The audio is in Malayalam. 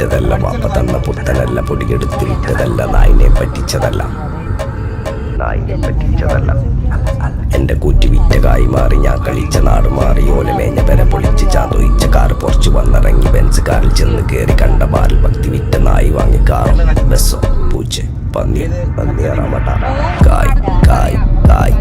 വിറ്റതല്ല, വാപ്പ തന്ന പുത്തനല്ല, പൊടിയെടുത്ത് വിറ്റതല്ല, നായിനെ പറ്റിച്ചതല്ല. എന്റെ കൂറ്റി വിറ്റ കായി മാറി, ഞാൻ കളിച്ച നാട് മാറി. ഓലമേഞ്ഞ പെര പൊളിച്ച് ചാതൊയിച്ച കാറ് പൊറച്ചു വന്നിറങ്ങി. ബെൻസ് കാറിൽ ചെന്ന് കയറി, കണ്ട ബാറിൽ ഭക്തി വിറ്റ നായി വാങ്ങി കാറും ബസ്സോ പൂച്ച പന്നി പന്നിയറ മട്ട കായ് കായ് കായ്